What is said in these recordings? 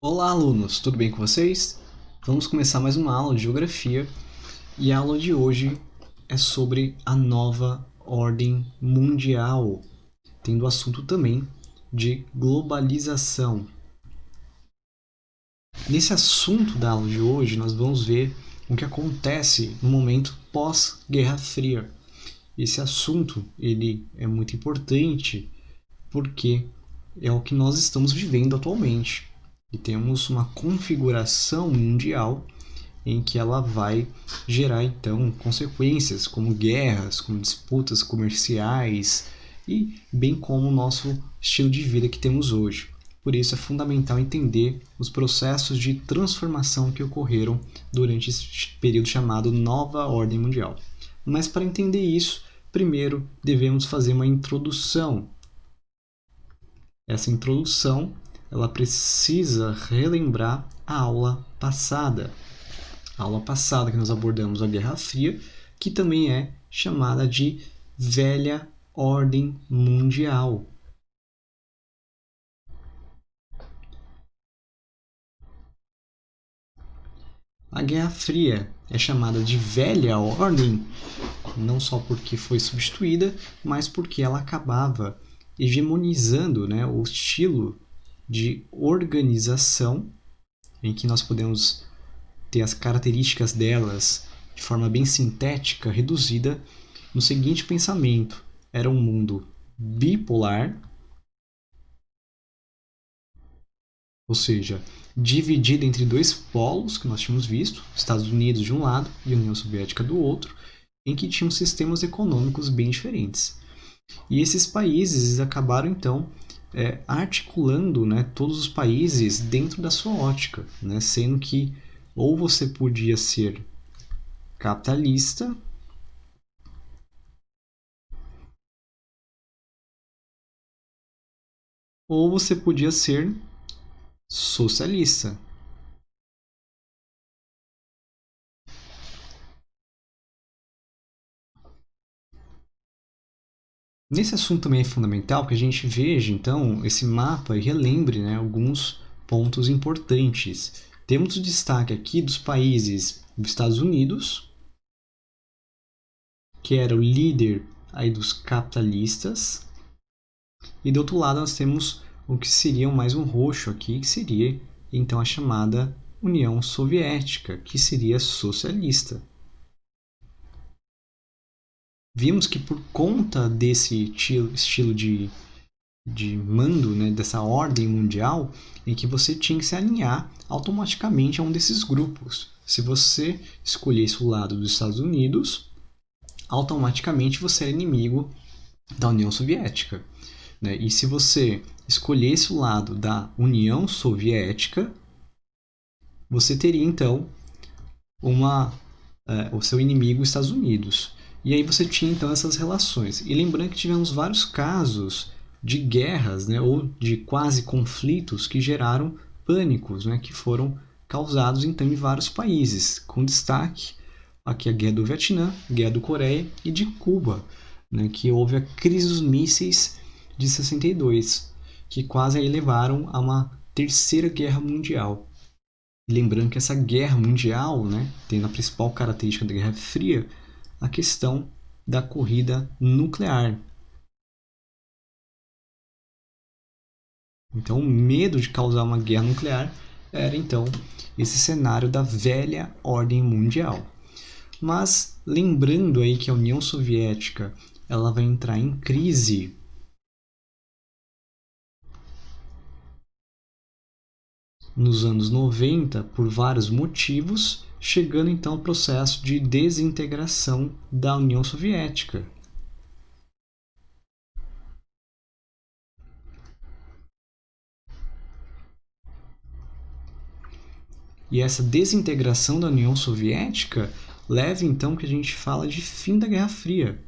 Olá, alunos, tudo bem com vocês? Vamos começar mais uma aula de geografia e a aula de hoje é sobre a nova ordem mundial, tendo o assunto também de globalização. Nesse assunto da aula de hoje, nós vamos ver o que acontece no momento pós-Guerra Fria. Esse assunto ele é muito importante porque é o que nós estamos vivendo atualmente. E temos uma configuração mundial em que ela vai gerar então consequências como guerras, como disputas comerciais e bem como o nosso estilo de vida que temos hoje. Por isso é fundamental entender os processos de transformação que ocorreram durante esse período chamado Nova Ordem Mundial. Mas para entender isso, primeiro devemos fazer uma introdução. Essa introdução ela precisa relembrar a aula passada. A aula passada que nós abordamos a Guerra Fria, que também é chamada de Velha Ordem Mundial. A Guerra Fria é chamada de Velha Ordem não só porque foi substituída, mas porque ela acabava hegemonizando, né, o estilo de organização em que nós podemos ter as características delas de forma bem sintética, reduzida no seguinte pensamento: era um mundo bipolar, ou seja, dividido entre dois polos que nós tínhamos visto, Estados Unidos de um lado e União Soviética do outro, em que tinham sistemas econômicos bem diferentes. E esses países acabaram então articulando, né, todos os países dentro da sua ótica, né, sendo que ou você podia ser capitalista ou você podia ser socialista. Nesse assunto também é fundamental que a gente veja então esse mapa e relembre, né, alguns pontos importantes. Temos o destaque aqui dos países dos Estados Unidos, que era o líder aí dos capitalistas, e do outro lado nós temos o que seria mais um roxo aqui, que seria então a chamada União Soviética, que seria socialista. Vimos que por conta desse estilo de mando, né, dessa ordem mundial, em que você tinha que se alinhar automaticamente a um desses grupos. Se você escolhesse o lado dos Estados Unidos, automaticamente você era inimigo da União Soviética. Né? E se você escolhesse o lado da União Soviética, você teria então o seu inimigo, os Estados Unidos. E aí você tinha então essas relações. E lembrando que tivemos vários casos de guerras, né, ou de quase conflitos que geraram pânicos, né, que foram causados então em vários países, com destaque aqui a Guerra do Vietnã, Guerra do Coreia e de Cuba, né, que houve a crise dos mísseis de 62, que quase aí levaram a uma terceira guerra mundial. Lembrando que essa guerra mundial, né, tendo a principal característica da Guerra Fria, a questão da corrida nuclear. Então, o medo de causar uma guerra nuclear era então esse cenário da velha ordem mundial. Mas lembrando aí que a União Soviética ela vai entrar em crise nos anos 90 por vários motivos, chegando então ao processo de desintegração da União Soviética. E essa desintegração da União Soviética leva então que a gente fala de fim da Guerra Fria,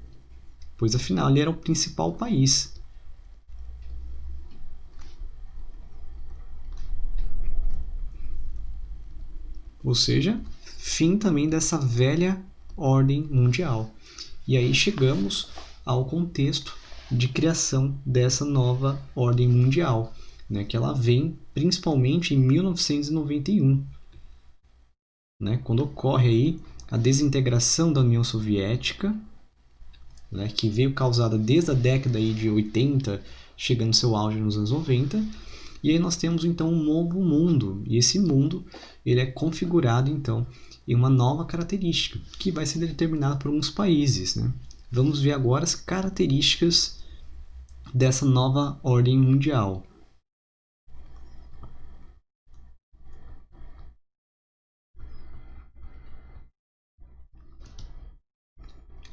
pois afinal ele era o principal país. Ou seja, fim também dessa velha ordem mundial. E aí chegamos ao contexto de criação dessa nova ordem mundial, né, que ela vem principalmente em 1991, né, quando ocorre aí a desintegração da União Soviética, né, que veio causada desde a década aí de 80, chegando ao seu auge nos anos 90, e aí nós temos então um novo mundo, e esse mundo ele é configurado então em uma nova característica, que vai ser determinada por alguns países, né? Vamos ver agora as características dessa nova ordem mundial.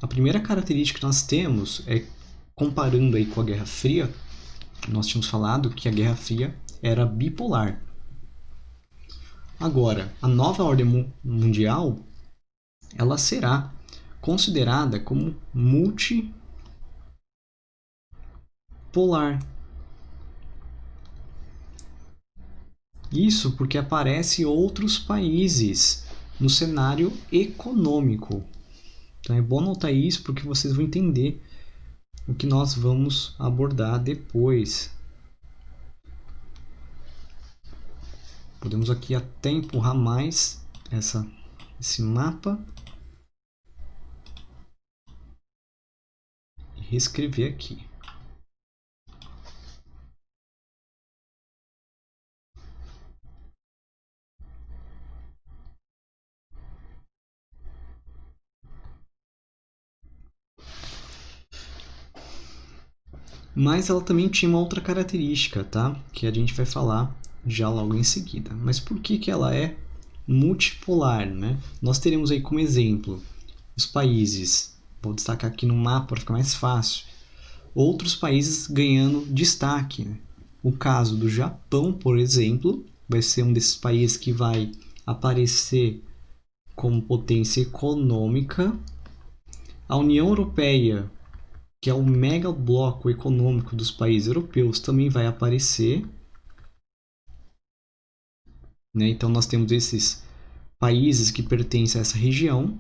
A primeira característica que nós temos é, comparando aí com a Guerra Fria, nós tínhamos falado que a Guerra Fria era bipolar. Agora, a nova ordem mundial, ela será considerada como multipolar. Isso porque aparecem outros países no cenário econômico. Então é bom notar isso porque vocês vão entender o que nós vamos abordar depois. Podemos aqui até empurrar mais esse mapa e reescrever aqui. Mas ela também tinha uma outra característica, tá? Que a gente vai falar já logo em seguida. Mas por que ela é multipolar, né? Nós teremos aí como exemplo os países, vou destacar aqui no mapa para ficar mais fácil, outros países ganhando destaque, né? O caso do Japão, por exemplo, vai ser um desses países que vai aparecer como potência econômica. A União Europeia, que é o mega bloco econômico dos países europeus, também vai aparecer, né? Então nós temos esses países que pertencem a essa região.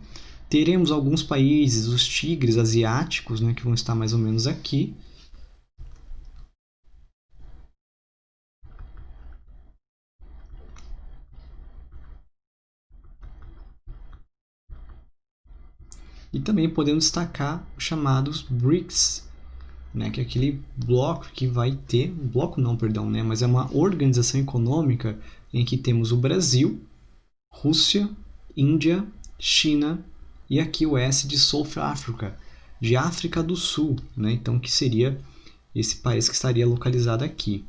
Teremos alguns países, os tigres asiáticos, né, que vão estar mais ou menos aqui. E também podemos destacar os chamados BRICS, né, que é aquele bloco que vai ter, bloco não, perdão, né, mas é uma organização econômica em que temos o Brasil, Rússia, Índia, China e aqui o S de South Africa, de África do Sul, né, então que seria esse país que estaria localizado aqui.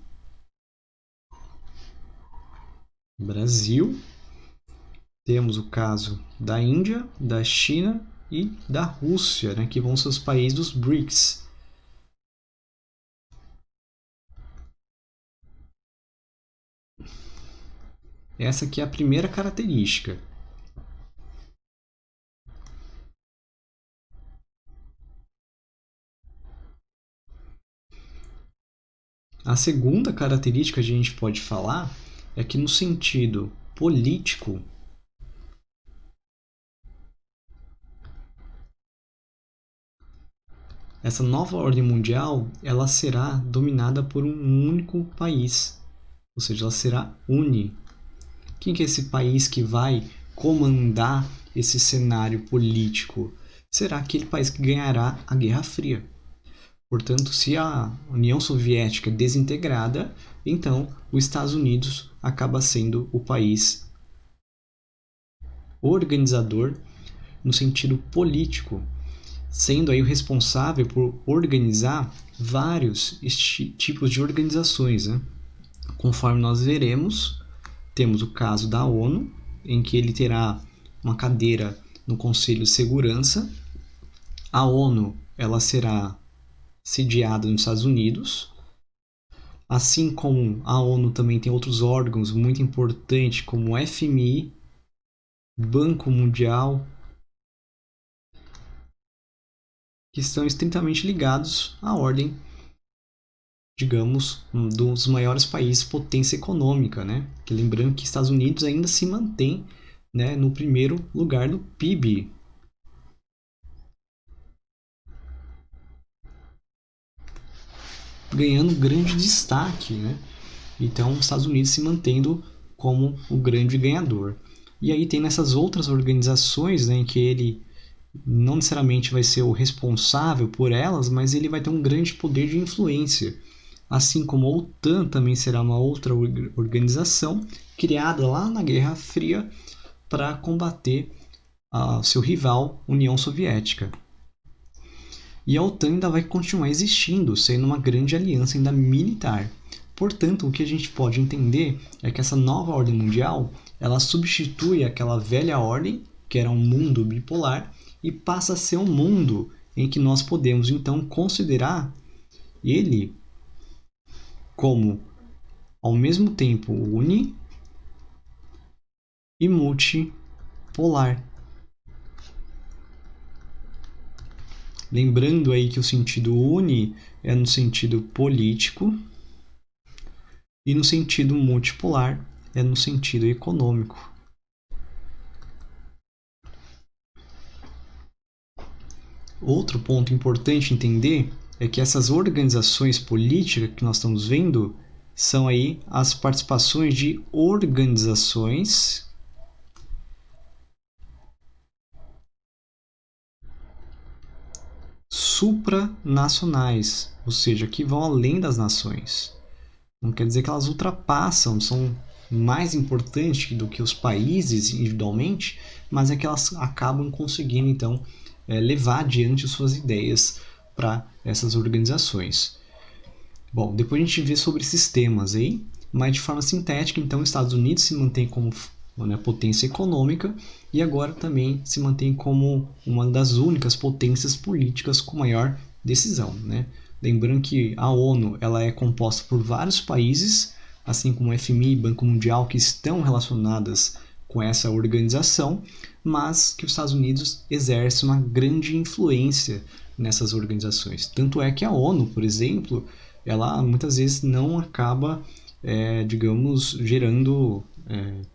Brasil, temos o caso da Índia, da China e da Rússia, né, que vão ser os países dos BRICS. Essa aqui é a primeira característica. A segunda característica que a gente pode falar é que no sentido político, essa nova ordem mundial ela será dominada por um único país, ou seja, ela será uni. Quem que é esse país que vai comandar esse cenário político? Será aquele país que ganhará a Guerra Fria. Portanto, se a União Soviética é desintegrada, então os Estados Unidos acaba sendo o país organizador no sentido político, sendo aí o responsável por organizar vários tipos de organizações, né? Conforme nós veremos, temos o caso da ONU, em que ele terá uma cadeira no Conselho de Segurança. A ONU ela será sediada nos Estados Unidos, assim como a ONU também tem outros órgãos muito importantes como o FMI, Banco Mundial, que estão estritamente ligados à ordem, digamos, dos maiores países potência econômica, né? Que lembrando que Estados Unidos ainda se mantém, né, no primeiro lugar do PIB. Ganhando grande destaque, né? Então, os Estados Unidos se mantendo como o grande ganhador. E aí tem nessas outras organizações, né, em que ele não necessariamente vai ser o responsável por elas, mas ele vai ter um grande poder de influência. Assim como a OTAN também será uma outra organização criada lá na Guerra Fria para combater seu rival, União Soviética. E a OTAN ainda vai continuar existindo, sendo uma grande aliança ainda militar. Portanto, o que a gente pode entender é que essa nova ordem mundial, ela substitui aquela velha ordem, que era um mundo bipolar, e passa a ser um mundo em que nós podemos então considerar ele como ao mesmo tempo uni e multipolar. Lembrando aí que o sentido uni é no sentido político e no sentido multipolar é no sentido econômico. Outro ponto importante entender é que essas organizações políticas que nós estamos vendo são aí as participações de organizações supranacionais, ou seja, que vão além das nações. Não quer dizer que elas ultrapassam, são mais importantes do que os países individualmente, mas é que elas acabam conseguindo então levar adiante suas ideias para essas organizações. Bom, depois a gente vê sobre esses temas aí, mas de forma sintética, então, os Estados Unidos se mantém como potência econômica e agora também se mantém como uma das únicas potências políticas com maior decisão, né? Lembrando que a ONU ela é composta por vários países, assim como o FMI e Banco Mundial, que estão relacionadas com essa organização, mas que os Estados Unidos exercem uma grande influência nessas organizações. Tanto é que a ONU, por exemplo, ela muitas vezes não acaba, digamos, gerando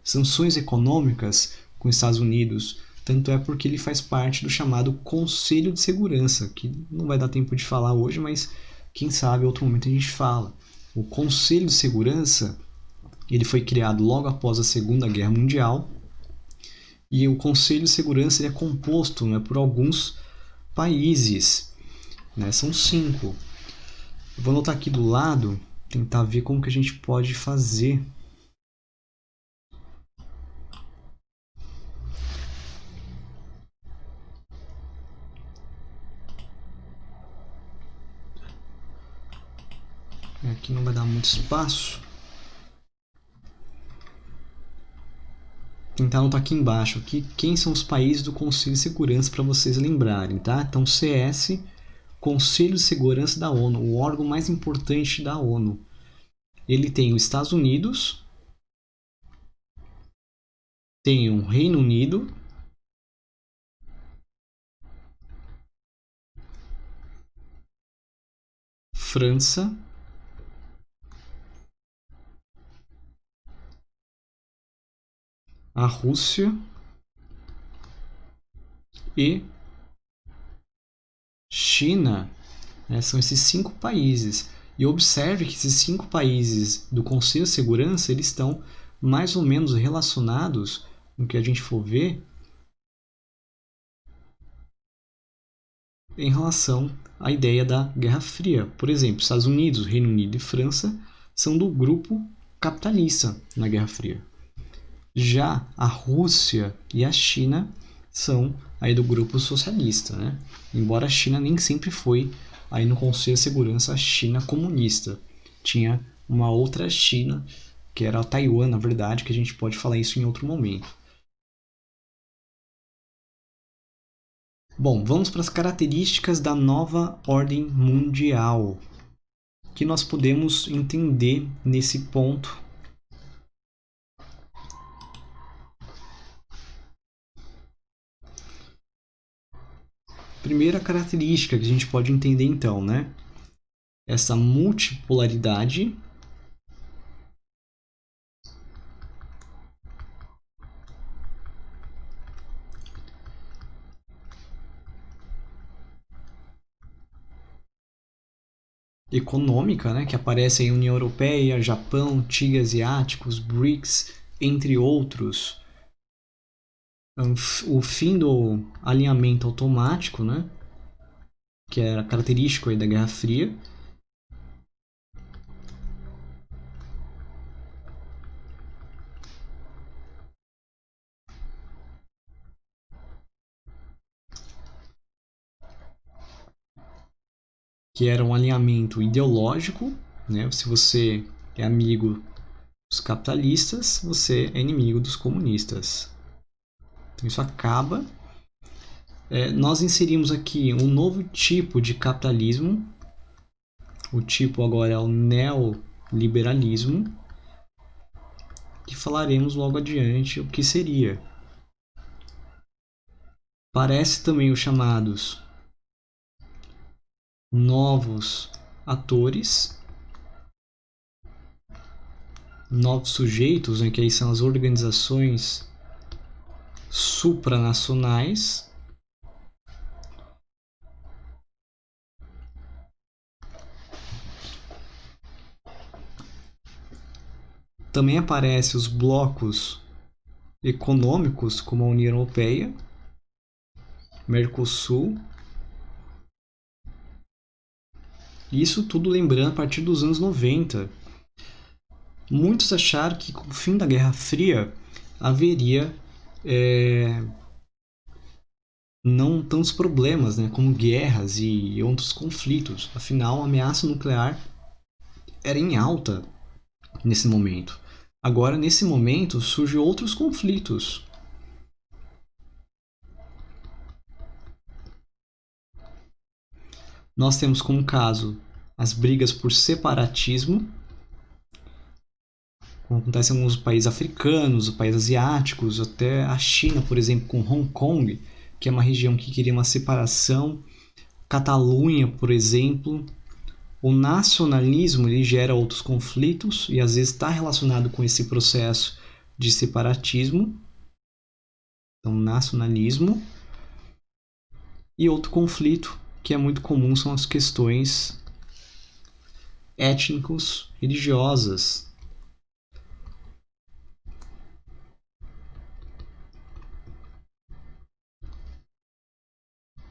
sanções econômicas com os Estados Unidos. Tanto é porque ele faz parte do chamado Conselho de Segurança, que não vai dar tempo de falar hoje, mas quem sabe em outro momento a gente fala. O Conselho de Segurança ele foi criado logo após a Segunda Guerra Mundial e o Conselho de Segurança é composto, né, por alguns países, né, são 5. Eu vou anotar aqui do lado, tentar ver como que a gente pode fazer. Aqui não vai dar muito espaço. Tentar anotar aqui embaixo aqui, quem são os países do Conselho de Segurança para vocês lembrarem, tá? Então, CS, Conselho de Segurança da ONU, o órgão mais importante da ONU. Ele tem os Estados Unidos, tem o Reino Unido, França, a Rússia e China. Né? São esses 5 países. E observe que esses 5 países do Conselho de Segurança eles estão mais ou menos relacionados, no que a gente for ver, em relação à ideia da Guerra Fria. Por exemplo, Estados Unidos, Reino Unido e França são do grupo capitalista na Guerra Fria. Já a Rússia e a China são aí do grupo socialista, né? Embora a China nem sempre foi aí no Conselho de Segurança a China comunista. Tinha uma outra China, que era a Taiwan, na verdade, que a gente pode falar isso em outro momento. Bom, vamos para as características da nova ordem mundial que nós podemos entender nesse ponto. Primeira característica que a gente pode entender então, né? Essa multipolaridade econômica, né, que aparece aí União Europeia, Japão, Tigre Asiáticos, BRICS, entre outros. O fim do alinhamento automático, né, que era característico aí da Guerra Fria. Que era um alinhamento ideológico, né? Se você é amigo dos capitalistas, você é inimigo dos comunistas. Então isso acaba. Nós inserimos aqui um novo tipo de capitalismo. O tipo agora é o neoliberalismo, que falaremos logo adiante o que seria. Parece também os chamados novos atores, novos sujeitos, né, que aí são as organizações supranacionais. Também aparecem os blocos econômicos, como a União Europeia, Mercosul. Isso tudo lembrando a partir dos anos 90. Muitos acharam que com o fim da Guerra Fria haveria não tantos problemas, né, como guerras e outros conflitos. Afinal, a ameaça nuclear era em alta nesse momento. Agora, nesse momento, surgem outros conflitos. Nós temos como caso as brigas por separatismo, como acontece em alguns países africanos, países asiáticos, até a China, por exemplo, com Hong Kong, que é uma região que queria uma separação. Catalunha, por exemplo. O nacionalismo ele gera outros conflitos e às vezes está relacionado com esse processo de separatismo. Então, nacionalismo. E outro conflito que é muito comum são as questões étnicos religiosas.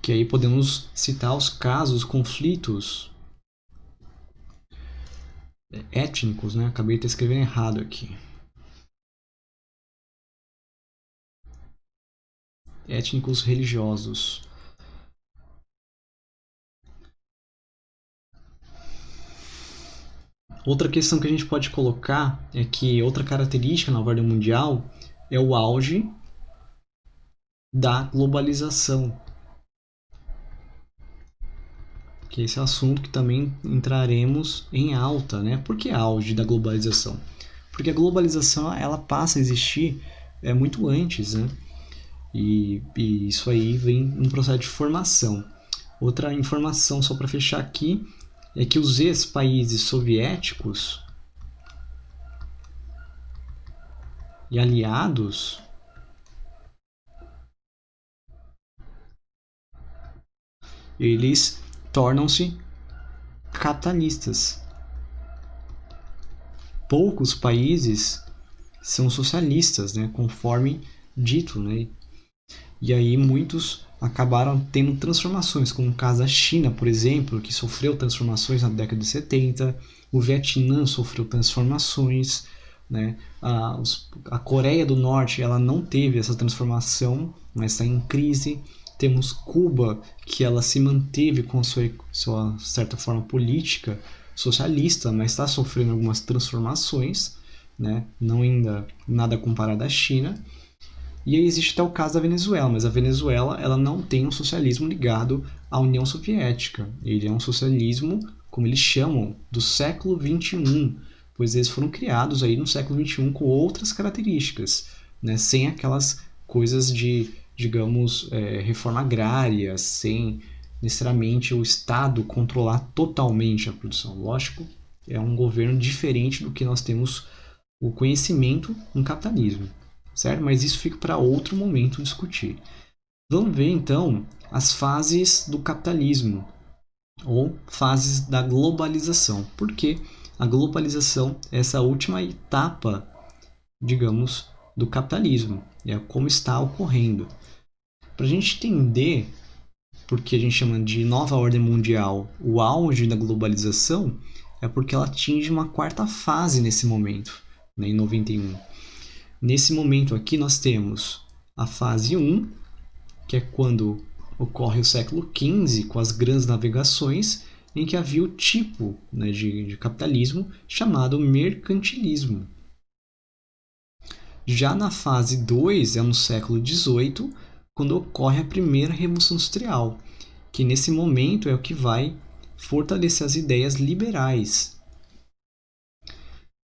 Que aí podemos citar os casos, conflitos étnicos, né? Acabei de escrever errado aqui. Étnicos religiosos. Outra questão que a gente pode colocar é que outra característica na ordem mundial é o auge da globalização. Que é esse assunto que também entraremos em alta, né? Por que auge da globalização? Porque a globalização ela passa a existir muito antes, né? E isso aí vem num processo de formação. Outra informação só para fechar aqui é que os ex-países soviéticos e aliados eles tornam-se capitalistas. Poucos países são socialistas, né, conforme dito, né? E aí muitos acabaram tendo transformações, como o caso da China, por exemplo, que sofreu transformações na década de 70, o Vietnã sofreu transformações, né? A Coreia do Norte ela não teve essa transformação, mas está em crise. Temos Cuba, que ela se manteve com sua certa forma política socialista, mas está sofrendo algumas transformações, né? Não ainda nada comparado à China. E aí existe até o caso da Venezuela, mas a Venezuela ela não tem um socialismo ligado à União Soviética. Ele é um socialismo, como eles chamam, do século XXI, pois eles foram criados aí no século XXI com outras características, né? Sem aquelas coisas de, digamos, reforma agrária, sem necessariamente o Estado controlar totalmente a produção. Lógico, é um governo diferente do que nós temos o conhecimento no capitalismo. Certo? Mas isso fica para outro momento discutir. Vamos ver então as fases do capitalismo. ou fases da globalização. Porque a globalização é essa última etapa, digamos, do capitalismo, é como está ocorrendo. Para a gente entender porque a gente chama de nova ordem mundial o auge da globalização, é porque ela atinge uma quarta fase nesse momento, né, em 91. Nesse momento aqui nós temos a fase 1, que é quando ocorre o século XV, com as grandes navegações, em que havia o tipo, né, de capitalismo chamado mercantilismo. Já na fase 2, é no século XVIII, quando ocorre a primeira Revolução Industrial, que nesse momento é o que vai fortalecer as ideias liberais.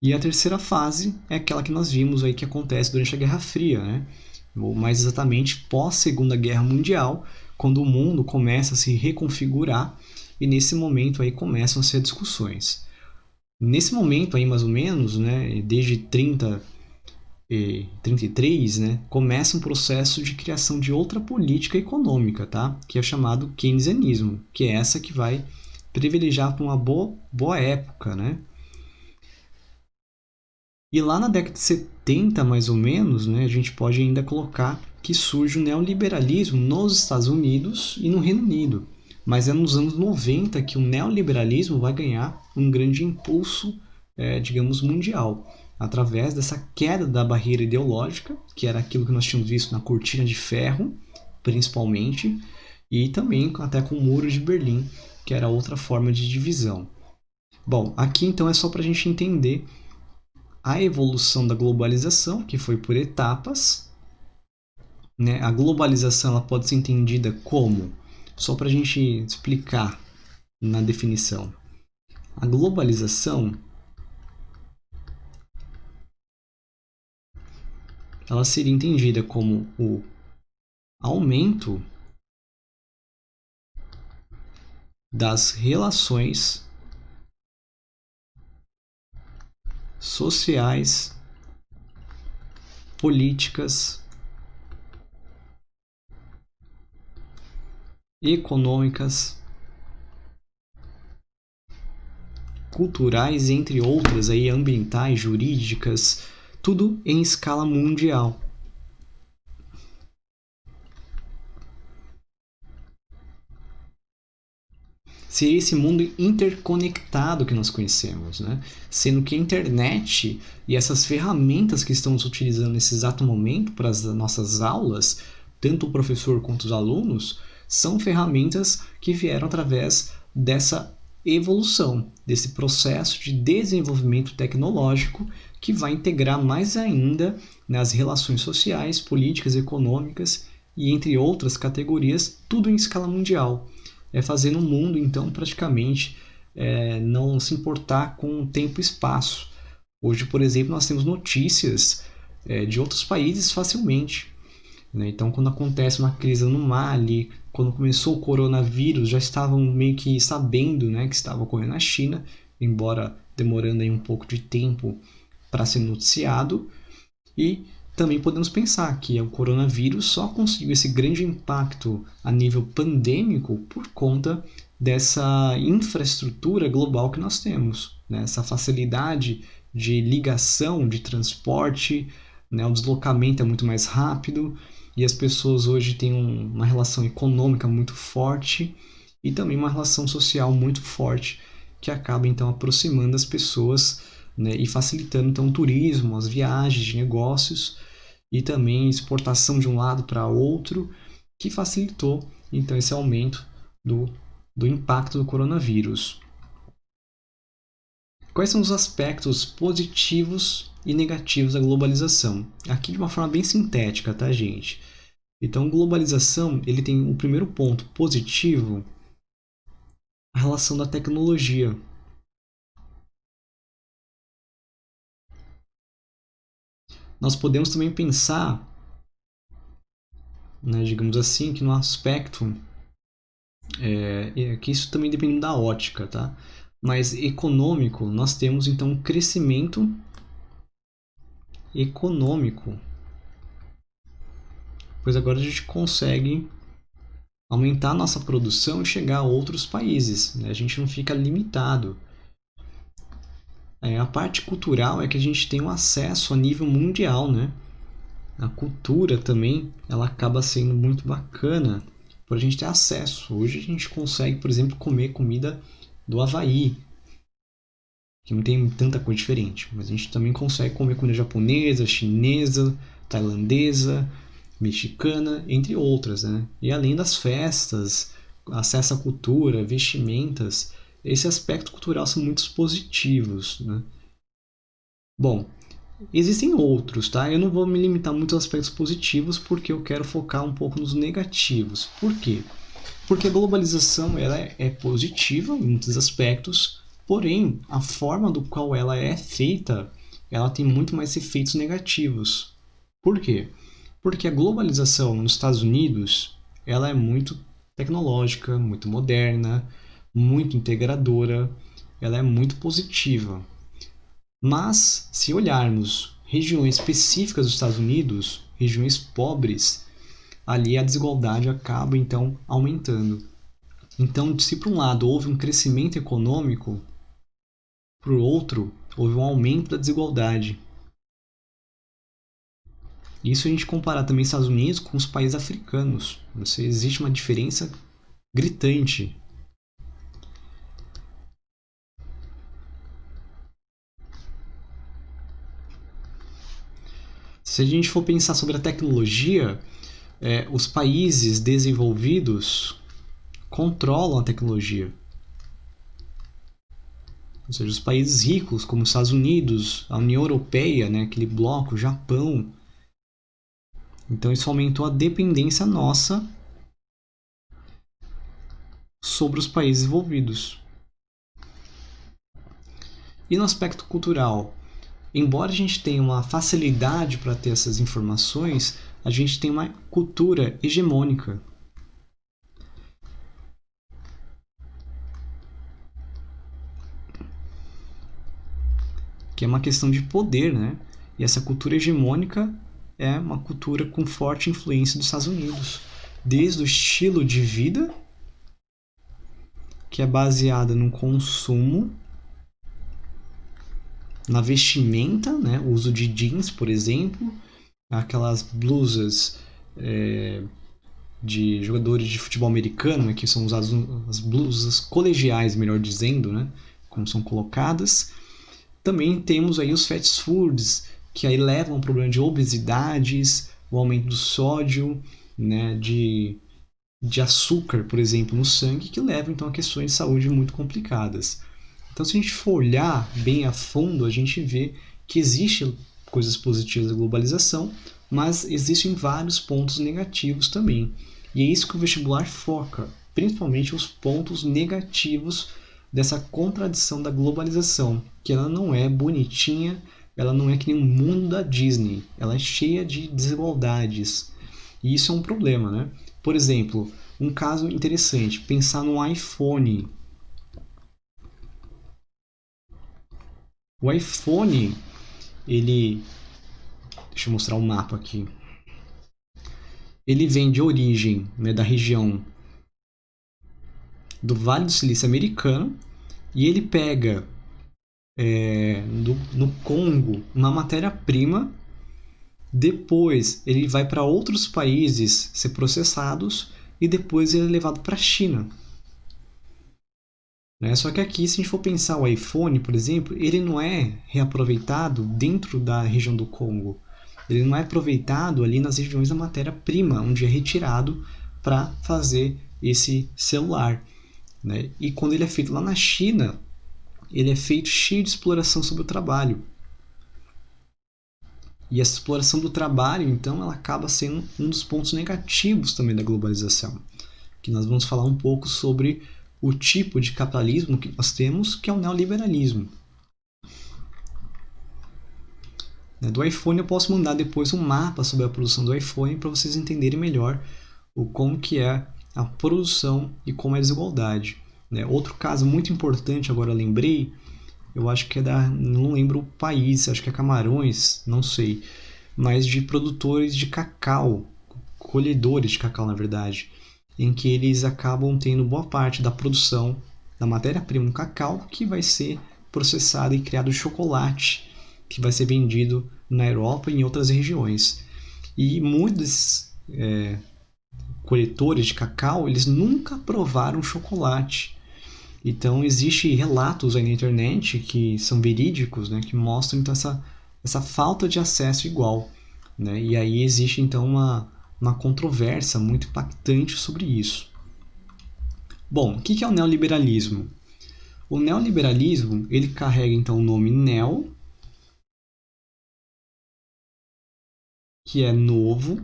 E a terceira fase é aquela que nós vimos aí que acontece durante a Guerra Fria, né? Ou mais exatamente pós Segunda Guerra Mundial, quando o mundo começa a se reconfigurar e nesse momento aí começam a ser discussões. Nesse momento aí mais ou menos, né, desde 33, né, começa um processo de criação de outra política econômica, tá? Que é chamado keynesianismo, que é essa que vai privilegiar para uma boa época, né? E lá na década de 70, mais ou menos, né, a gente pode ainda colocar que surge o neoliberalismo nos Estados Unidos e no Reino Unido. Mas é nos anos 90 que o neoliberalismo vai ganhar um grande impulso, digamos, mundial, através dessa queda da barreira ideológica, que era aquilo que nós tínhamos visto na Cortina de Ferro, principalmente, e também até com o Muro de Berlim, que era outra forma de divisão. Bom, aqui então é só para a gente entender a evolução da globalização, que foi por etapas. Né? A globalização ela pode ser entendida como, só para a gente explicar na definição, a globalização ela seria entendida como o aumento das relações sociais, políticas, econômicas, culturais, entre outras, aí, ambientais, jurídicas, tudo em escala mundial. Seria esse mundo interconectado que nós conhecemos, né? Sendo que a internet e essas ferramentas que estamos utilizando nesse exato momento para as nossas aulas, tanto o professor quanto os alunos, são ferramentas que vieram através dessa evolução, desse processo de desenvolvimento tecnológico que vai integrar mais ainda nas relações sociais, políticas, econômicas e entre outras categorias, tudo em escala mundial. Fazendo o mundo, então, praticamente não se importar com tempo e espaço. Hoje, por exemplo, nós temos notícias de outros países facilmente. Né? Então, quando acontece uma crise no Mali, quando começou o coronavírus, já estavam meio que sabendo, né, que estava ocorrendo na China, embora demorando aí um pouco de tempo para ser noticiado. E também podemos pensar que o coronavírus só conseguiu esse grande impacto a nível pandêmico por conta dessa infraestrutura global que nós temos, né? Essa facilidade de ligação, de transporte, né? O deslocamento é muito mais rápido e as pessoas hoje têm uma relação econômica muito forte e também uma relação social muito forte que acaba então aproximando as pessoas, né? E facilitando então o turismo, as viagens de negócios e também exportação de um lado para outro, que facilitou então esse aumento do impacto do coronavírus. Quais são os aspectos positivos e negativos da globalização? Aqui de uma forma bem sintética, tá, gente? Então, globalização, ele tem o primeiro ponto positivo, a relação da tecnologia. Nós podemos também pensar, né, digamos assim, que no aspecto que isso também depende da ótica, tá? Mas econômico, nós temos então um crescimento econômico, pois agora a gente consegue aumentar a nossa produção e chegar a outros países, né? A gente não fica limitado. A parte cultural é que a gente tem um acesso a nível mundial, né? A cultura também, ela acaba sendo muito bacana por a gente ter acesso. Hoje a gente consegue, por exemplo, comer comida do Havaí, que não tem tanta coisa diferente, mas a gente também consegue comer comida japonesa, chinesa, tailandesa, mexicana, entre outras, né? E além das festas, acesso à cultura, vestimentas, esse aspecto cultural são muito positivos, né? Bom, existem outros, tá? Eu não vou me limitar muito aos aspectos positivos porque eu quero focar um pouco nos negativos. Por quê? Porque a globalização ela é positiva em muitos aspectos, porém a forma do qual ela é feita, ela tem muito mais efeitos negativos. Por quê? Porque a globalização nos Estados Unidos, ela é muito tecnológica, muito moderna, muito integradora, ela é muito positiva. Mas, se olharmos regiões específicas dos Estados Unidos, regiões pobres, ali a desigualdade acaba então aumentando. Então, se por um lado houve um crescimento econômico, por outro, houve um aumento da desigualdade. Isso a gente comparar também os Estados Unidos com os países africanos. Existe uma diferença gritante. Se a gente for pensar sobre a tecnologia, os países desenvolvidos controlam a tecnologia. Ou seja, os países ricos, como os Estados Unidos, a União Europeia, né, aquele bloco, o Japão. Então isso aumentou a dependência nossa sobre os países envolvidos. E no aspecto cultural, embora a gente tenha uma facilidade para ter essas informações, a gente tem uma cultura hegemônica. Que é uma questão de poder, né? E essa cultura hegemônica é uma cultura com forte influência dos Estados Unidos. Desde o estilo de vida, que é baseada no consumo, na vestimenta, né? O uso de jeans, por exemplo, aquelas blusas de jogadores de futebol americano, né? Que são usadas as blusas colegiais, melhor dizendo, né? Como são colocadas. Também temos aí os fast foods, que aí levam ao problema de obesidades, o aumento do sódio, né, de açúcar, por exemplo, no sangue, que levam então a questões de saúde muito complicadas. Então, se a gente for olhar bem a fundo, a gente vê que existem coisas positivas da globalização, mas existem vários pontos negativos também. E é isso que o vestibular foca, principalmente os pontos negativos dessa contradição da globalização, que ela não é bonitinha, ela não é que nem o mundo da Disney, ela é cheia de desigualdades. E isso é um problema, né? Por exemplo, um caso interessante, pensar no iPhone. O iPhone, ele... Deixa eu mostrar o mapa aqui. Ele vem de origem, né, da região do Vale do Silício americano, e ele pega no Congo uma matéria-prima, depois ele vai para outros países ser processados e depois ele é levado para a China. Só que aqui, se a gente for pensar o iPhone, por exemplo, ele não é reaproveitado dentro da região do Congo. Ele não é aproveitado ali nas regiões da matéria-prima, onde é retirado para fazer esse celular. E quando ele é feito lá na China, ele é feito cheio de exploração sobre o trabalho. E essa exploração do trabalho, então, ela acaba sendo um dos pontos negativos também da globalização. Que nós vamos falar um pouco sobre o tipo de capitalismo que nós temos, que é o neoliberalismo. Do iPhone eu posso mandar depois um mapa sobre a produção do iPhone para vocês entenderem melhor como que é a produção e como é a desigualdade. Outro caso muito importante, agora eu lembrei, eu acho que não lembro o país, acho que é Camarões, não sei, mas de produtores de cacau, colhedores de cacau na verdade. em que eles acabam tendo boa parte da produção da matéria-prima do cacau que vai ser processada e criado chocolate, que vai ser vendido na Europa e em outras regiões. E muitos coletores de cacau, eles nunca provaram chocolate. Então, existem relatos aí na internet que são verídicos, né, que mostram então, essa falta de acesso igual. Né? E aí existe então uma controvérsia muito impactante sobre isso. Bom, o que é o neoliberalismo? O neoliberalismo ele carrega então o nome neo, que é novo,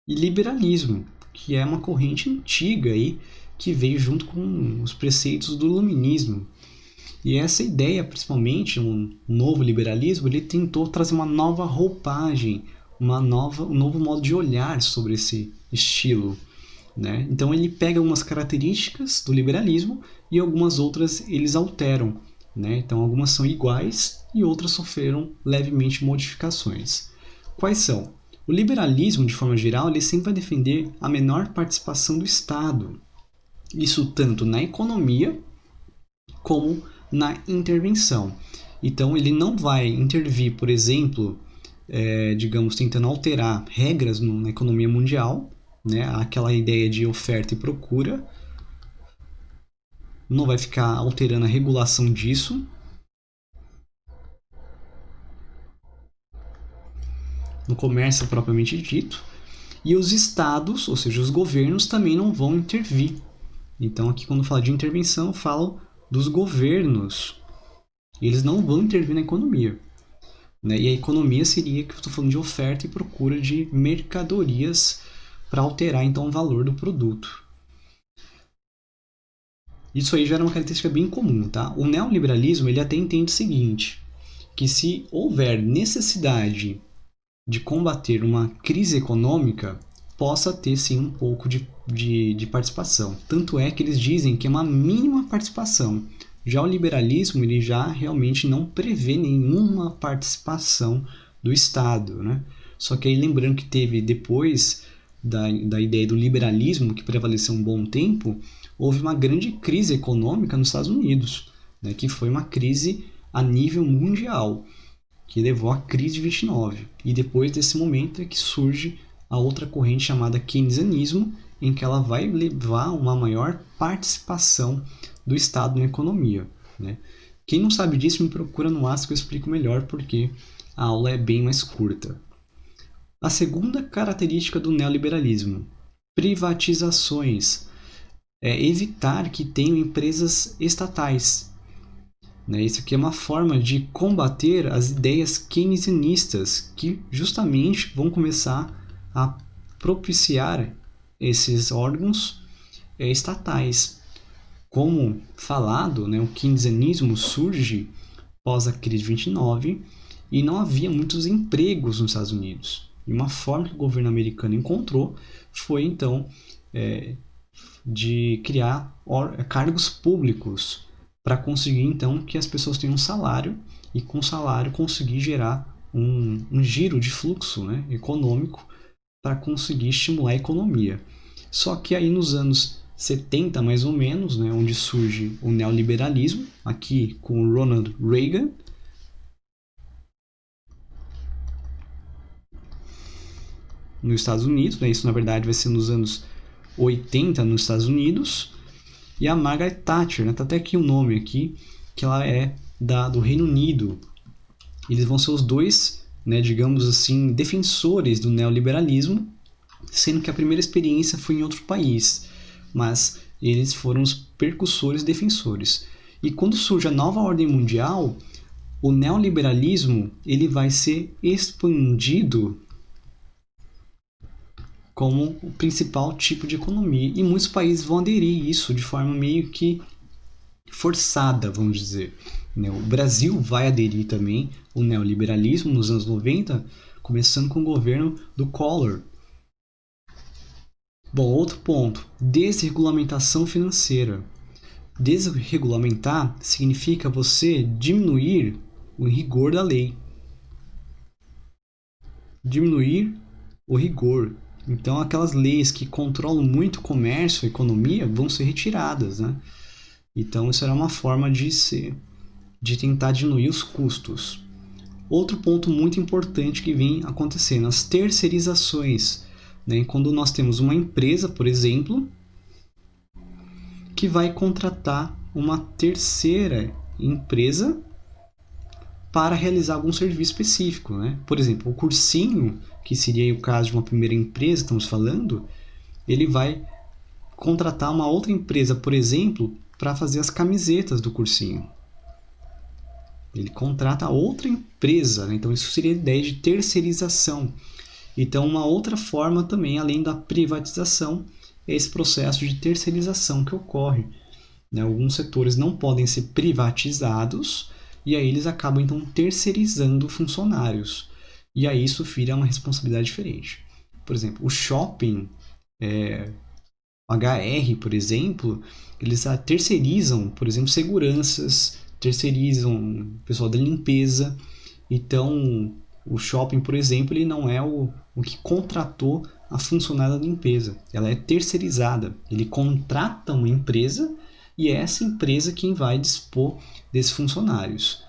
e liberalismo, que é uma corrente antiga aí, que veio junto com os preceitos do iluminismo. E essa ideia, principalmente, um novo liberalismo, ele tentou trazer uma nova roupagem, um novo modo de olhar sobre esse estilo. Né? Então ele pega algumas características do liberalismo e algumas outras eles alteram. Né? Então algumas são iguais e outras sofreram levemente modificações. Quais são? O liberalismo, de forma geral, ele sempre vai defender a menor participação do Estado. Isso tanto na economia como na intervenção. Então ele não vai intervir, por exemplo, digamos, tentando alterar regras na economia mundial, né? Aquela ideia de oferta e procura, não vai ficar alterando a regulação disso. No comércio propriamente dito. E os estados, ou seja, os governos, também não vão intervir. Então aqui quando eu falo de intervenção, eu falo dos governos. Eles não vão intervir na economia. Né? E a economia seria que eu estou falando de oferta e procura de mercadorias para alterar então o valor do produto. Isso aí já era uma característica bem comum, tá? O neoliberalismo ele até entende o seguinte, que se houver necessidade de combater uma crise econômica, possa ter sim um pouco de participação. Tanto é que eles dizem que é uma mínima participação. Já o liberalismo ele já realmente não prevê nenhuma participação do Estado. Né? Só que aí lembrando que teve depois da ideia do liberalismo, que prevaleceu um bom tempo, houve uma grande crise econômica nos Estados Unidos, né? Que foi uma crise a nível mundial, que levou à crise de 29. E depois desse momento é que surge a outra corrente chamada keynesianismo, em que ela vai levar uma maior participação do Estado na economia. Né? Quem não sabe disso me procura no Ask que eu explico melhor porque a aula é bem mais curta. A segunda característica do neoliberalismo, privatizações. É evitar que tenham empresas estatais. Né? Isso aqui é uma forma de combater as ideias keynesianistas que justamente vão começar a propiciar esses órgãos estatais. Como falado, né, o keynesianismo surge após a crise de 29 e não havia muitos empregos nos Estados Unidos. E uma forma que o governo americano encontrou foi então de criar cargos públicos para conseguir então que as pessoas tenham um salário e com o salário conseguir gerar um giro de fluxo, né, econômico para conseguir estimular a economia. Só que aí nos anos 70 mais ou menos, né, onde surge o neoliberalismo, aqui com o Ronald Reagan, nos Estados Unidos, né, isso na verdade vai ser nos anos 80 nos Estados Unidos, e a Margaret Thatcher, né, tá até aqui o nome aqui, que ela é do Reino Unido. Eles vão ser os dois, né, digamos assim, defensores do neoliberalismo, sendo que a primeira experiência foi em outro país, mas eles foram os percussores e defensores. E quando surge a nova ordem mundial, o neoliberalismo ele vai ser expandido como o principal tipo de economia. E muitos países vão aderir a isso de forma meio que forçada, vamos dizer. O Brasil vai aderir também ao neoliberalismo nos anos 90, começando com o governo do Collor. Bom, outro ponto, desregulamentação financeira. Desregulamentar significa você diminuir o rigor da lei. Diminuir o rigor. Então, aquelas leis que controlam muito o comércio, a economia, vão ser retiradas, né? Então, isso era uma forma de tentar diminuir os custos. Outro ponto muito importante que vem acontecendo, as terceirizações. Né? Quando nós temos uma empresa, por exemplo, que vai contratar uma terceira empresa para realizar algum serviço específico. Né? Por exemplo, o cursinho, que seria o caso de uma primeira empresa que estamos falando, ele vai contratar uma outra empresa, por exemplo, para fazer as camisetas do cursinho. Ele contrata outra empresa, né? Então isso seria a ideia de terceirização. Então uma outra forma também, além da privatização, é esse processo de terceirização que ocorre. Né? Alguns setores não podem ser privatizados e aí eles acabam então terceirizando funcionários. E aí isso vira uma responsabilidade diferente. Por exemplo, o shopping, HR, por exemplo, eles terceirizam, por exemplo, seguranças, terceirizam o pessoal da limpeza. Então, o shopping, por exemplo, ele não é o que contratou a funcionária da limpeza. Ela é terceirizada. Ele contrata uma empresa e é essa empresa quem vai dispor desses funcionários.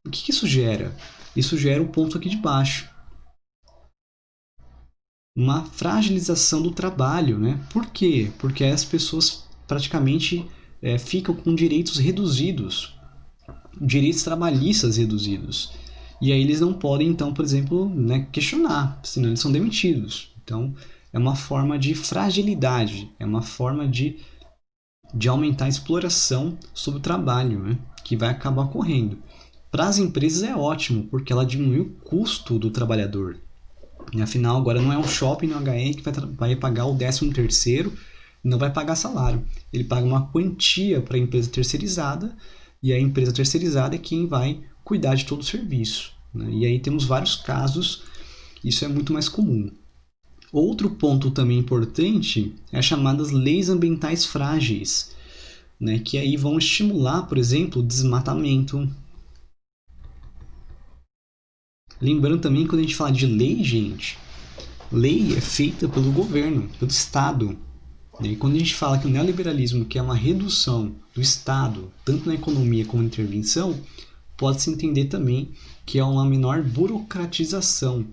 O que isso gera? Isso gera o ponto aqui de baixo. Uma fragilização do trabalho, né? Por quê? Porque as pessoas praticamente ficam com direitos reduzidos, direitos trabalhistas reduzidos. E aí eles não podem, então, por exemplo, né, questionar, senão eles são demitidos. Então, é uma forma de fragilidade, é uma forma de aumentar a exploração sobre o trabalho, né, que vai acabar ocorrendo. Para as empresas é ótimo, porque ela diminui o custo do trabalhador. E, afinal, agora não é um shopping no HE que vai pagar o 13º, não vai pagar salário. Ele paga uma quantia para a empresa terceirizada, e a empresa terceirizada é quem vai cuidar de todo o serviço. Né? E aí temos vários casos, isso é muito mais comum. Outro ponto também importante é as chamadas leis ambientais frágeis, né? Que aí vão estimular, por exemplo, o desmatamento. Lembrando também, quando a gente fala de lei, gente, lei é feita pelo governo, pelo Estado. E quando a gente fala que o neoliberalismo quer uma redução do Estado, tanto na economia como na intervenção, pode-se entender também que é uma menor burocratização,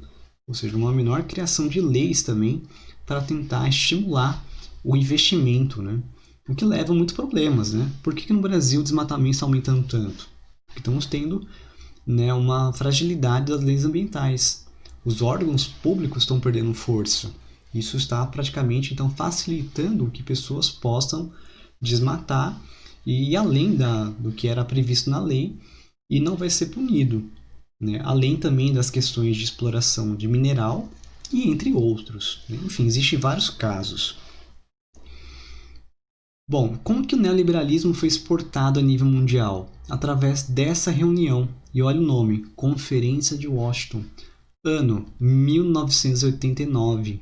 ou seja, uma menor criação de leis também para tentar estimular o investimento, né? O que leva a muitos problemas, né? Por que no Brasil o desmatamento está aumentando tanto? Porque estamos tendo, né, uma fragilidade das leis ambientais. Os órgãos públicos estão perdendo força. Isso está praticamente então facilitando que pessoas possam desmatar e ir além do que era previsto na lei e não vai ser punido. Né? Além também das questões de exploração de mineral e entre outros. Né? Enfim, existem vários casos. Bom, como que o neoliberalismo foi exportado a nível mundial? Através dessa reunião, e olha o nome, Conferência de Washington, ano 1989.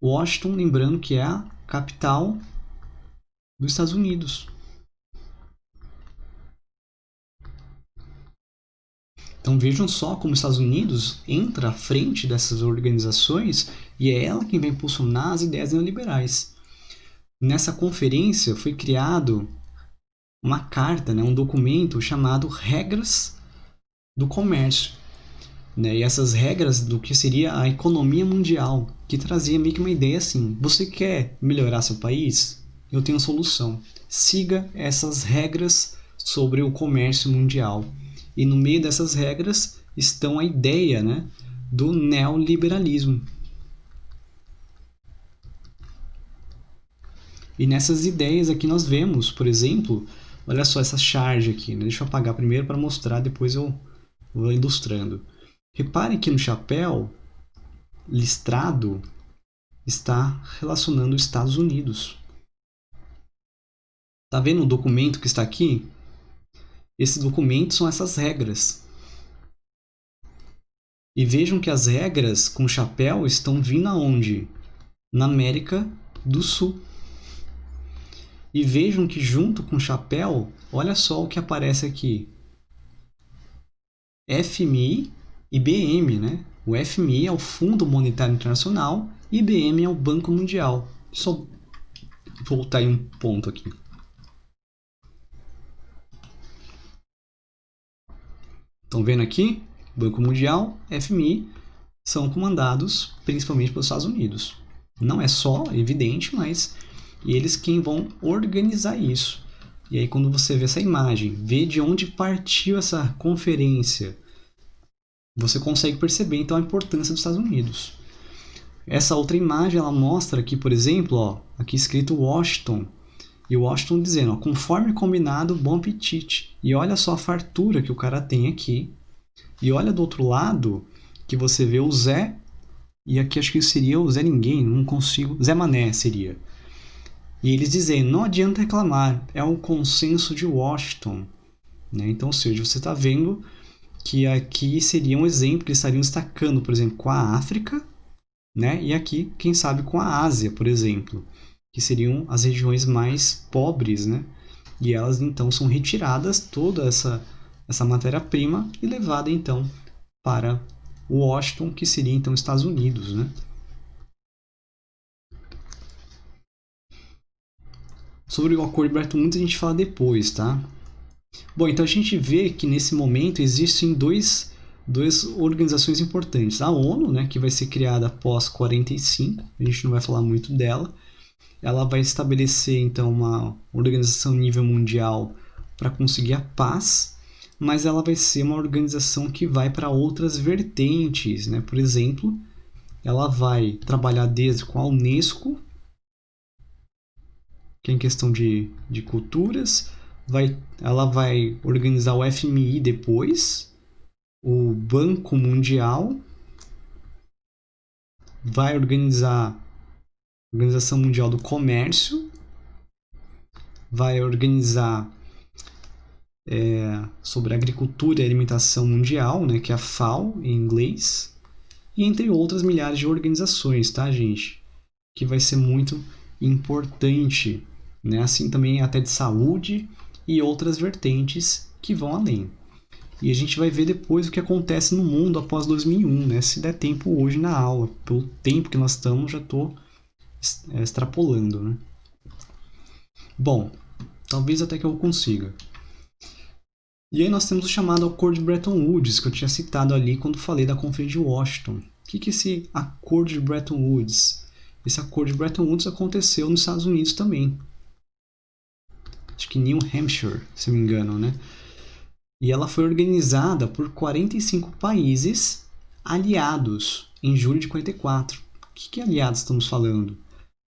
Washington, lembrando que é a capital dos Estados Unidos. Então vejam só como os Estados Unidos entra à frente dessas organizações e é ela quem vai impulsionar as ideias neoliberais. Nessa conferência foi criado uma carta, né, um documento chamado Regras do Comércio. Né, e essas regras do que seria a economia mundial, que trazia meio que uma ideia assim: você quer melhorar seu país? Eu tenho a solução. Siga essas regras sobre o comércio mundial. E no meio dessas regras estão a ideia, né, do neoliberalismo. E nessas ideias aqui nós vemos, por exemplo, olha só essa charge aqui, né? Deixa eu apagar primeiro para mostrar, depois eu vou ilustrando. Repare que no chapéu listrado está relacionando os Estados Unidos. Tá vendo o documento que está aqui? Esse documento são essas regras. E vejam que as regras com chapéu estão vindo aonde? Na América do Sul. E vejam que junto com o chapéu, olha só o que aparece aqui. FMI IBM, né? O FMI é o Fundo Monetário Internacional e IBM é o Banco Mundial. Só voltar aí um ponto aqui. Estão vendo aqui? Banco Mundial, FMI, são comandados principalmente pelos Estados Unidos. Não é só evidente, mas eles quem vão organizar isso. E aí quando você vê essa imagem, vê de onde partiu essa conferência, você consegue perceber então a importância dos Estados Unidos. Essa outra imagem ela mostra aqui, por exemplo, ó, aqui escrito Washington. E o Washington dizendo, ó, conforme combinado, bom apetite. E olha só a fartura que o cara tem aqui. E olha do outro lado que você vê o Zé. E aqui acho que seria o Zé Ninguém, não consigo. Zé Mané seria. E eles dizem, não adianta reclamar, é o consenso de Washington. Né? Então, ou seja, você está vendo que aqui seria um exemplo que eles estariam destacando, por exemplo, com a África, né? E aqui, quem sabe, com a Ásia, por exemplo, que seriam as regiões mais pobres, né? E elas, então, são retiradas toda essa matéria-prima e levada, então, para Washington, que seria, então, Estados Unidos, né? Sobre o Acordo de Bretton Woods a gente fala depois, tá? Bom, então a gente vê que nesse momento existem duas organizações importantes. A ONU, né, que vai ser criada após 45, a gente não vai falar muito dela. Ela vai estabelecer, então, uma organização nível mundial para conseguir a paz, mas ela vai ser uma organização que vai para outras vertentes, né? Por exemplo, ela vai trabalhar desde com a Unesco, que é em questão de culturas, ela vai organizar o FMI depois, o Banco Mundial, vai organizar a Organização Mundial do Comércio, vai organizar sobre a Agricultura e Alimentação Mundial, né, que é a FAO em inglês, e entre outras milhares de organizações, tá, gente? Que vai ser muito importante, né? Assim também até de saúde e outras vertentes que vão além. E a gente vai ver depois o que acontece no mundo após 2001, né? Se der tempo hoje na aula. Pelo tempo que nós estamos, já estou extrapolando, né? Bom, talvez até que eu consiga. E aí nós temos o chamado Acordo de Bretton Woods, que eu tinha citado ali quando falei da Conferência de Washington. O que é esse Acordo de Bretton Woods? Esse Acordo de Bretton Woods aconteceu nos Estados Unidos também. Acho que New Hampshire, se não me engano, né? E ela foi organizada por 45 países aliados em julho de 44. O que aliados estamos falando?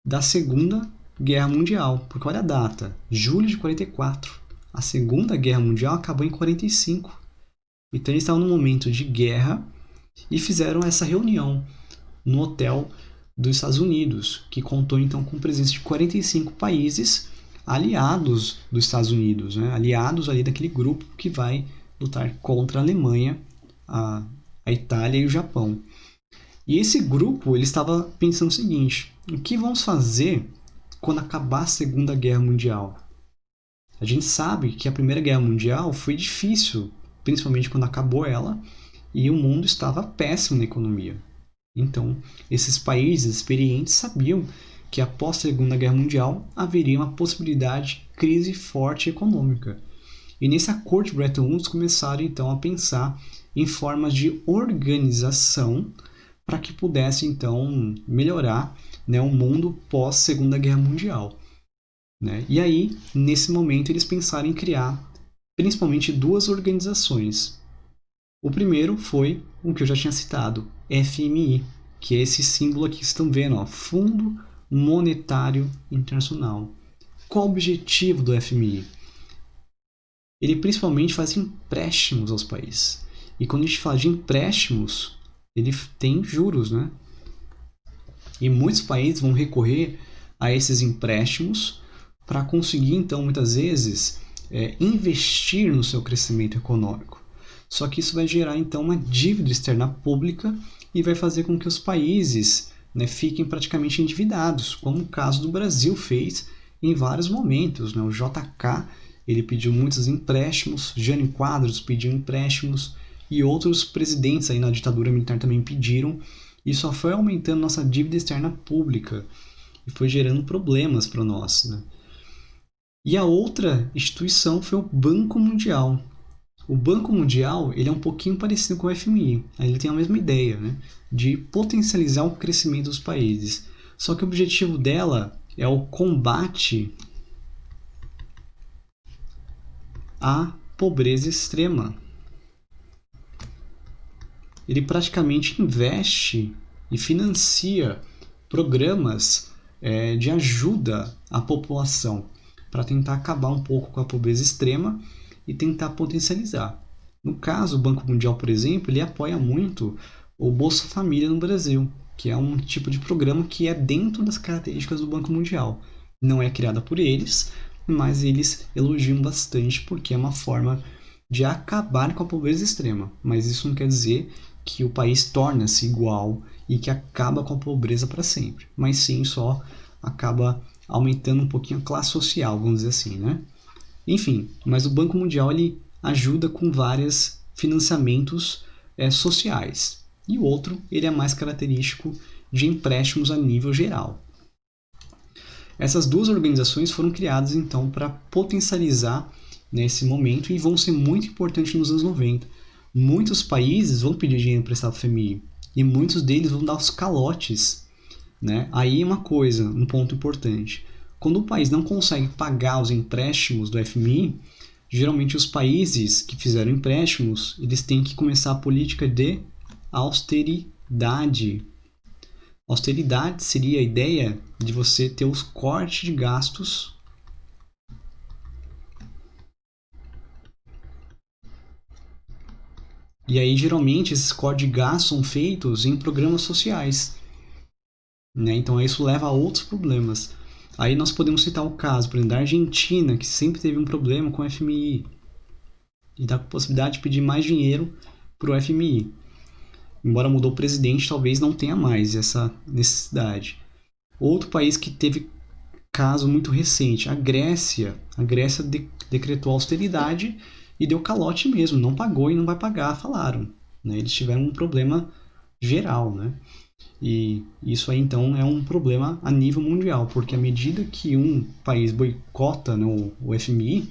Da Segunda Guerra Mundial, porque olha a data, julho de 44. A Segunda Guerra Mundial acabou em 45. Então eles estavam num momento de guerra e fizeram essa reunião no hotel dos Estados Unidos, que contou então com a presença de 45 países aliados dos Estados Unidos, né? Aliados ali daquele grupo que vai lutar contra a Alemanha, a Itália e o Japão. E esse grupo ele estava pensando o seguinte: o que vamos fazer quando acabar a Segunda Guerra Mundial? A gente sabe que a Primeira Guerra Mundial foi difícil, principalmente quando acabou ela, e o mundo estava péssimo na economia. Então, esses países experientes sabiam que após a Segunda Guerra Mundial haveria uma possibilidade de crise forte econômica. E nesse acordo de Bretton Woods começaram então a pensar em formas de organização para que pudesse então melhorar, né, o mundo pós Segunda Guerra Mundial. Né? E aí, nesse momento, eles pensaram em criar principalmente duas organizações. O primeiro foi o que eu já tinha citado, FMI, que é esse símbolo aqui que vocês estão vendo, ó, Fundo Monetário Internacional. Qual o objetivo do FMI? Ele principalmente faz empréstimos aos países. E quando a gente fala de empréstimos, ele tem juros, né? E muitos países vão recorrer a esses empréstimos para conseguir, então, muitas vezes, investir no seu crescimento econômico. Só que isso vai gerar, então, uma dívida externa pública e vai fazer com que os países, né, fiquem praticamente endividados, como o caso do Brasil fez em vários momentos. Né? O JK ele pediu muitos empréstimos, Jânio Quadros pediu empréstimos, e outros presidentes aí na ditadura militar também pediram, e só foi aumentando nossa dívida externa pública e foi gerando problemas para nós, né? E a outra instituição foi o Banco Mundial. O Banco Mundial ele é um pouquinho parecido com o FMI, ele tem a mesma ideia, né, de potencializar o crescimento dos países. Só que o objetivo dela é o combate à pobreza extrema. Ele praticamente investe e financia programas de ajuda à população para tentar acabar um pouco com a pobreza extrema e tentar potencializar. No caso, o Banco Mundial, por exemplo, ele apoia muito o Bolsa Família no Brasil, que é um tipo de programa que é dentro das características do Banco Mundial. Não é criada por eles, mas eles elogiam bastante porque é uma forma de acabar com a pobreza extrema. Mas isso não quer dizer que o país torna-se igual e que acaba com a pobreza para sempre, mas sim só acaba aumentando um pouquinho a classe social, vamos dizer assim, né? Enfim, mas o Banco Mundial ele ajuda com vários financiamentos sociais. E o outro ele é mais característico de empréstimos a nível geral. Essas duas organizações foram criadas então para potencializar nesse momento e vão ser muito importantes nos anos 90. Muitos países vão pedir dinheiro emprestado para o FMI e muitos deles vão dar os calotes, né? Aí uma coisa, um ponto importante. Quando o país não consegue pagar os empréstimos do FMI, geralmente os países que fizeram empréstimos, eles têm que começar a política de austeridade. Austeridade seria a ideia de você ter os cortes de gastos e aí geralmente esses cortes de gastos são feitos em programas sociais, né? Então isso leva a outros problemas. Aí nós podemos citar o caso, por exemplo, da Argentina, que sempre teve um problema com o FMI e dá a possibilidade de pedir mais dinheiro para o FMI. Embora mudou o presidente, talvez não tenha mais essa necessidade. Outro país que teve caso muito recente, a Grécia. A Grécia decretou austeridade e deu calote mesmo, não pagou e não vai pagar, falaram. Né? Eles tiveram um problema geral, né? E isso aí então é um problema a nível mundial, porque à medida que um país boicota, né, o FMI,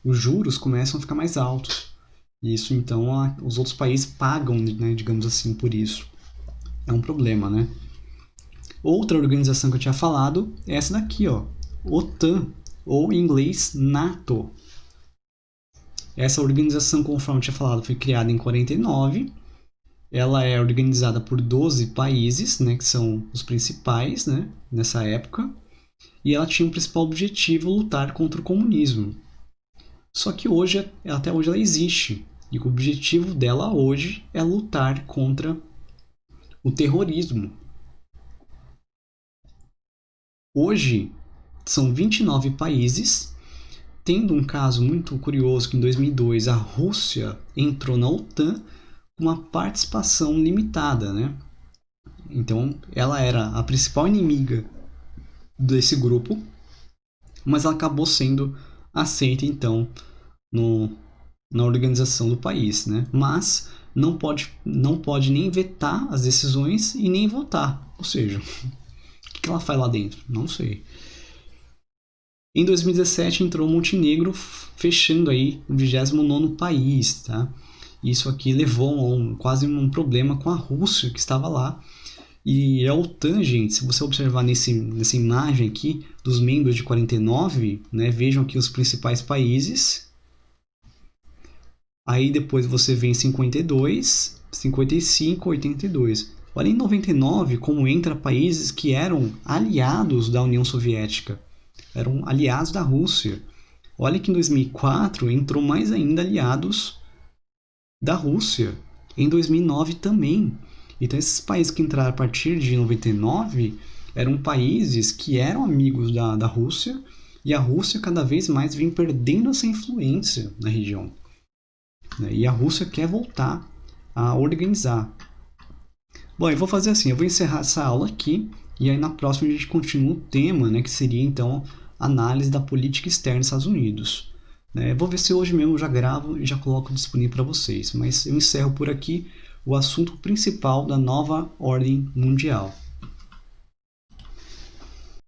os juros começam a ficar mais altos. E isso então os outros países pagam, né, digamos assim, por isso. É um problema, né? Outra organização que eu tinha falado é essa daqui, ó, OTAN, ou em inglês NATO. Essa organização, conforme eu tinha falado, foi criada em 49. Ela é organizada por 12 países, né, que são os principais, né, nessa época. E ela tinha um principal objetivo, lutar contra o comunismo. Só que hoje, até hoje ela existe. E o objetivo dela hoje é lutar contra o terrorismo. Hoje são 29 países, tendo um caso muito curioso que em 2002 a Rússia entrou na OTAN com uma participação limitada, né? Então ela era a principal inimiga desse grupo, mas ela acabou sendo aceita então na organização do país, né? Mas não pode nem vetar as decisões e nem votar. Ou seja, o que ela faz lá dentro? Não sei. Em 2017 entrou Montenegro, fechando aí o 29º país, tá? Isso aqui levou a quase um problema com a Rússia que estava lá. E a OTAN, gente, se você observar nessa imagem aqui dos membros de 49, né, vejam aqui os principais países. Aí depois você vem 52, 55, 82. Olha em 99 como entra países que eram aliados da União Soviética, eram aliados da Rússia. Olha que em 2004 entrou mais ainda aliados da Rússia. Em 2009 também. Então esses países que entraram a partir de 99 eram países que eram amigos da Rússia e a Rússia cada vez mais vem perdendo essa influência na região. E a Rússia quer voltar a organizar. Bom, eu vou fazer assim, eu vou encerrar essa aula aqui e aí na próxima a gente continua o tema, né, que seria então análise da política externa dos Estados Unidos. Vou ver se hoje mesmo eu já gravo e já coloco disponível para vocês, mas eu encerro por aqui o assunto principal da nova ordem mundial.